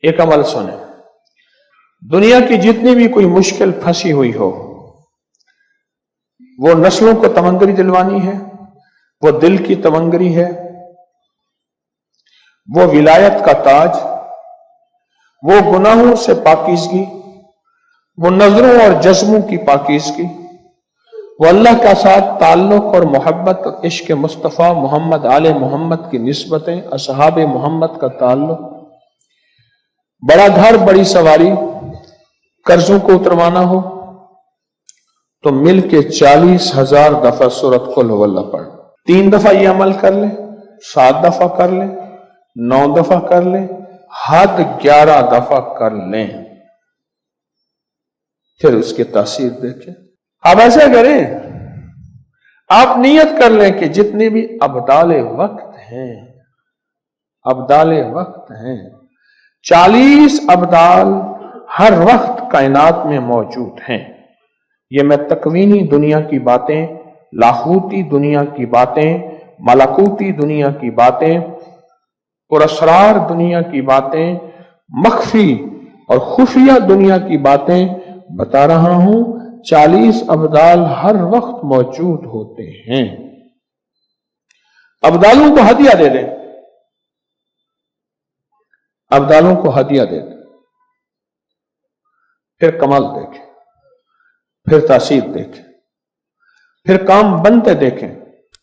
ایک عمل سنیں، دنیا کی جتنی بھی کوئی مشکل پھنسی ہوئی ہو، وہ نسلوں کو تمنگری دلوانی ہے، وہ دل کی تمنگری ہے، وہ ولایت کا تاج، وہ گناہوں سے پاکیزگی، وہ نظروں اور جسموں کی پاکیزگی، وہ اللہ کا ساتھ تعلق اور محبت اور عشق مصطفیٰ محمد آل محمد کی نسبتیں، اصحاب محمد کا تعلق، بڑا گھر بڑی سواری، قرضوں کو اتروانا ہو تو مل کے 40,000 دفعہ سورۃ قل ہو اللہ پڑھ، 3 دفعہ یہ عمل کر لیں، 7 دفعہ کر لیں، 9 دفعہ کر لیں، حد 11 دفعہ کر لیں، پھر اس کی تاثیر دیکھیں۔ آپ ایسا کریں، آپ نیت کر لیں کہ جتنے بھی ابدال وقت ہیں 40 ابدال ہر وقت کائنات میں موجود ہیں۔ یہ میں تکوینی دنیا کی باتیں، لاہوتی دنیا کی باتیں، ملکوتی دنیا کی باتیں، پراسرار دنیا کی باتیں، مخفی اور خفیہ دنیا کی باتیں بتا رہا ہوں۔ 40 ابدال ہر وقت موجود ہوتے ہیں۔ ابدالوں کو ہدیہ دے دیں، ابدالوں کو ہدیہ دے دیں، پھر کمال دیکھیں، پھر تاثیر دیکھیں، پھر کام بنتے دیکھیں۔